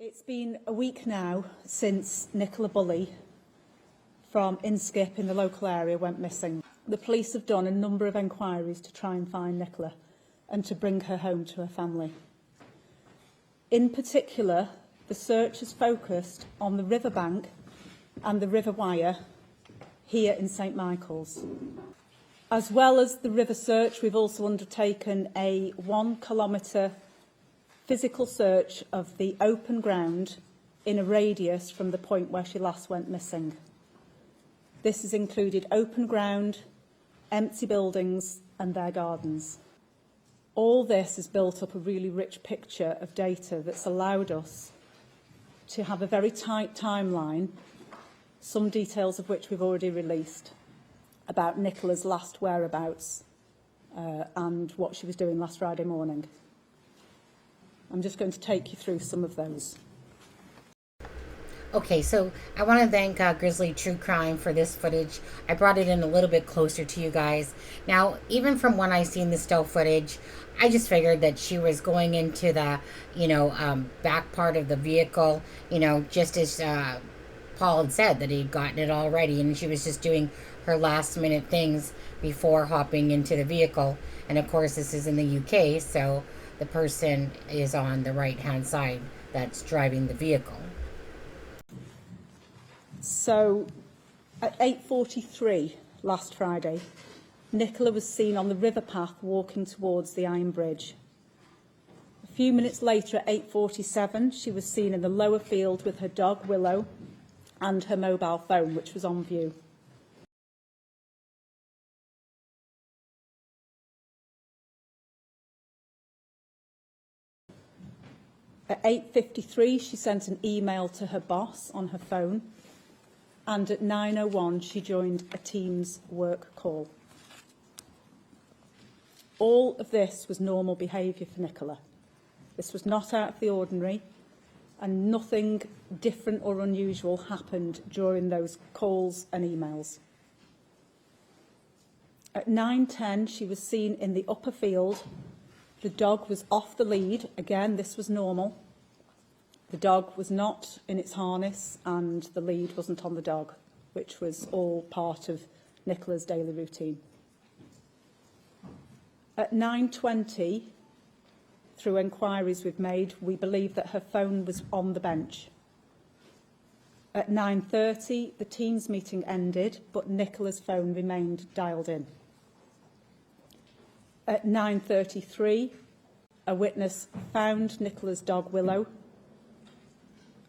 It's been a week now since Nicola Bulley from Inskip in the local area went missing. The police have done a number of enquiries to try and find Nicola and to bring her home to her family. In particular, the search has focused on the riverbank and the river wire here in St Michael's. As well as the river search, we've also undertaken a 1 kilometre physical search of the open ground in a radius from the point where she last went missing. This has included open ground, empty buildings and their gardens. All this has built up a really rich picture of data that's allowed us to have a very tight timeline, some details of which we've already released, about Nicola's last whereabouts and what she was doing last Friday morning. I'm just going to take you through some of those. Okay, so I want to thank Grizzly True Crime for this footage. I brought it in a little bit closer to you guys. Now, even from when I seen the still footage, I just figured that she was going into the, back part of the vehicle, just as Paul had said that he'd gotten it all ready, and she was just doing her last minute things before hopping into the vehicle. And of course, this is in the UK, so the person is on the right-hand side that's driving the vehicle. So, at 8:43 last Friday, Nicola was seen on the river path walking towards the Iron Bridge. A few minutes later, at 8:47, she was seen in the lower field with her dog, Willow, and her mobile phone, which was on view. At 8:53, she sent an email to her boss on her phone, and at 9:01, she joined a Teams work call. All of this was normal behaviour for Nicola. This was not out of the ordinary, and nothing different or unusual happened during those calls and emails. At 9:10, she was seen in the upper field. The dog was off the lead. Again, this was normal. The dog was not in its harness and the lead wasn't on the dog, which was all part of Nicola's daily routine. At 9:20, through enquiries we've made, we believe that her phone was on the bench. At 9:30, the Teams meeting ended, but Nicola's phone remained dialed in. At 9:33, a witness found Nicola's dog Willow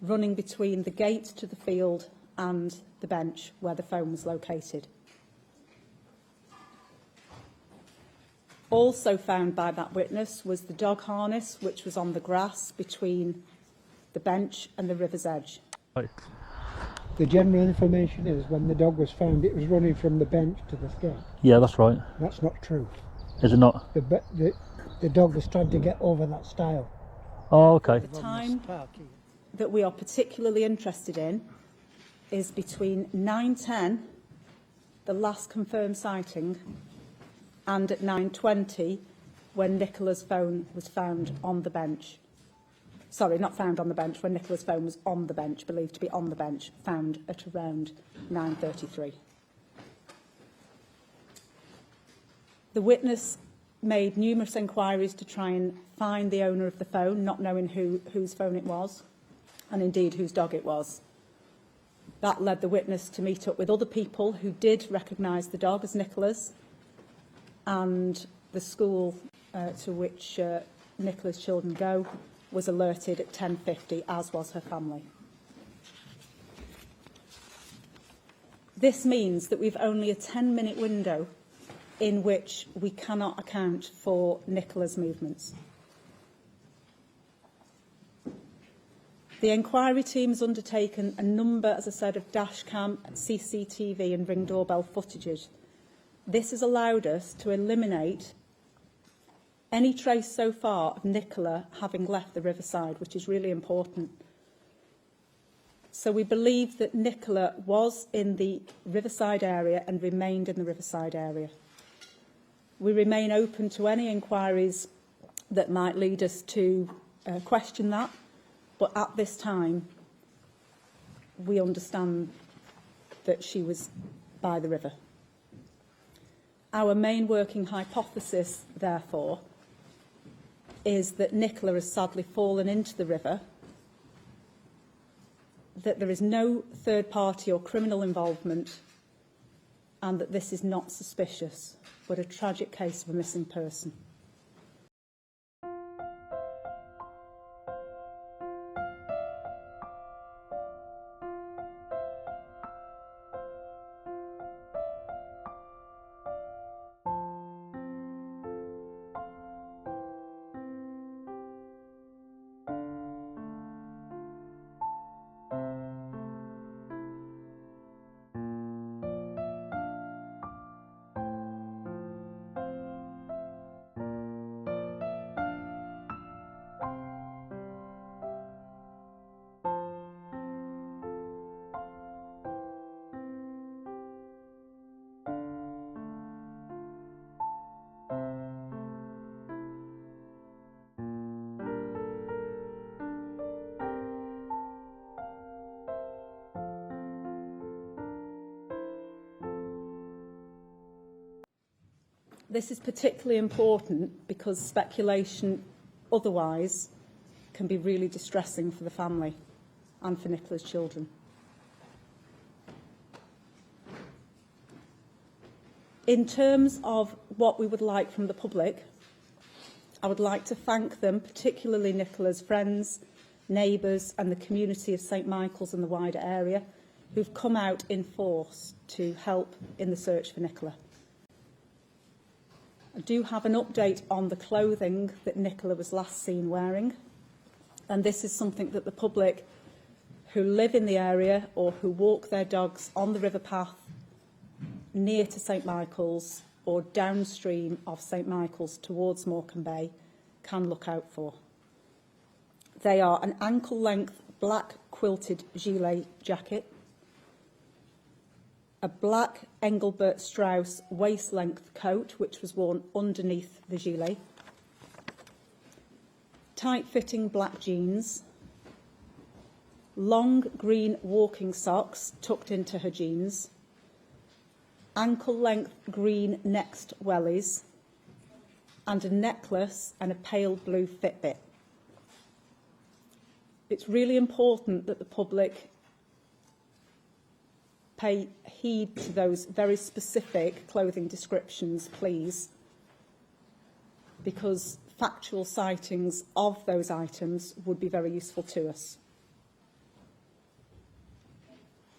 running between the gate to the field and the bench where the phone was located. Also found by that witness was the dog harness, which was on the grass between the bench and the river's edge. The general information is when the dog was found, it was running from the bench to the skate. Yeah, that's right. That's not true. Is it not? The dog was trying to get over that stile. Oh, okay. The time that we are particularly interested in is between 9:10, the last confirmed sighting, and at 9:20, when Nicola's phone was found on the bench. Sorry, not found on the bench, when Nicola's phone was on the bench, believed to be on the bench, found at around 9:33. The witness made numerous enquiries to try and find the owner of the phone, not knowing whose phone it was, and indeed whose dog it was. That led the witness to meet up with other people who did recognise the dog as Nicola's, and the school to which Nicola's children go was alerted at 10:50, as was her family. This means that we've only a 10-minute window in which we cannot account for Nicola's movements. The inquiry team has undertaken a number, as I said, of dashcam, CCTV and ring doorbell footages. This has allowed us to eliminate any trace so far of Nicola having left the riverside, which is really important. So we believe that Nicola was in the riverside area and remained in the riverside area. We remain open to any inquiries that might lead us to question that, But at this time, we understand that she was by the river. Our main working hypothesis, therefore, is that Nicola has sadly fallen into the river, that there is no third party or criminal involvement, and that this is not suspicious, but a tragic case of a missing person. This is particularly important because speculation otherwise can be really distressing for the family and for Nicola's children. In terms of what we would like from the public, I would like to thank them, particularly Nicola's friends, neighbours and the community of St Michael's and the wider area, who've come out in force to help in the search for Nicola. I do have an update on the clothing that Nicola was last seen wearing, and this is something that the public who live in the area or who walk their dogs on the river path near to St Michael's or downstream of St Michael's towards Morecambe Bay can look out for. They are an ankle-length black quilted gilet jacket, a black Engelbert Strauss waist-length coat, which was worn underneath the gilet, tight-fitting black jeans, long green walking socks tucked into her jeans, ankle-length green next wellies, and a necklace and a pale blue Fitbit. It's really important that the public pay heed to those very specific clothing descriptions, please, because factual sightings of those items would be very useful to us.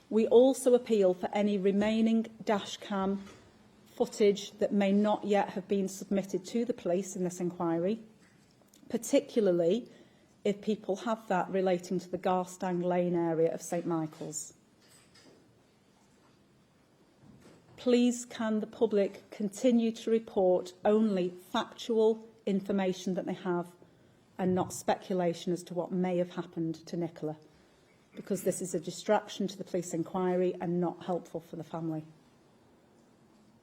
We also appeal for any remaining dashcam footage that may not yet have been submitted to the police in this inquiry, particularly if people have that relating to the Garstang Lane area of St Michael's. Please can the public continue to report only factual information that they have and not speculation as to what may have happened to Nicola, because this is a distraction to the police inquiry and not helpful for the family.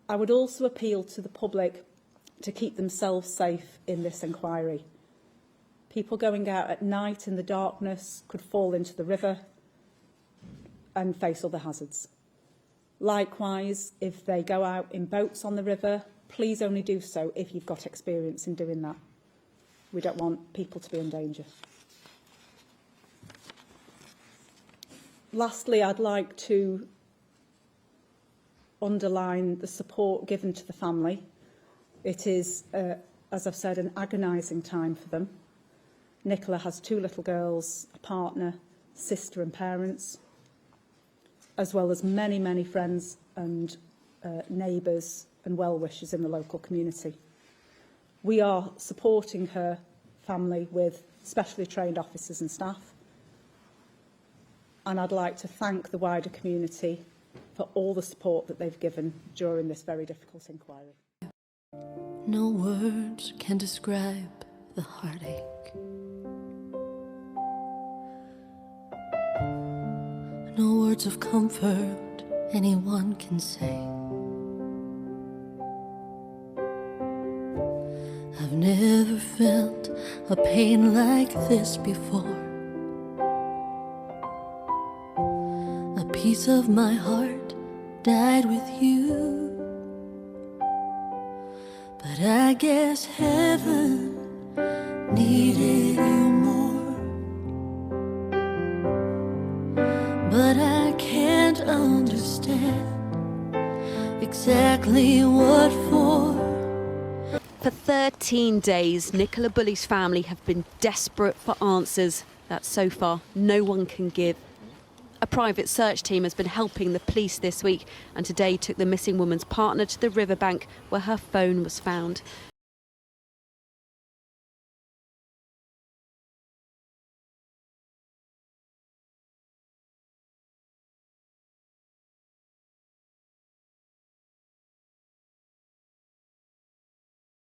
I would also appeal to the public to keep themselves safe in this inquiry. People going out at night in the darkness could fall into the river and face other hazards. Likewise, if they go out in boats on the river, please only do so if you've got experience in doing that. We don't want people to be in danger. Lastly, I'd like to underline the support given to the family. It is, as I've said, an agonising time for them. Nicola has 2 little girls, a partner, sister and parents, as well as many, many friends and neighbours and well-wishers in the local community. We are supporting her family with specially trained officers and staff, and I'd like to thank the wider community for all the support that they've given during this very difficult inquiry. No words can describe the heartache. No words of comfort anyone can say. I've never felt a pain like this before. piece of my heart died with you. But I guess heaven needed you more. But I can't understand exactly what for. For 13 days, Nicola Bulley's family have been desperate for answers that so far no one can give. A private search team has been helping the police this week and today took the missing woman's partner to the riverbank where her phone was found.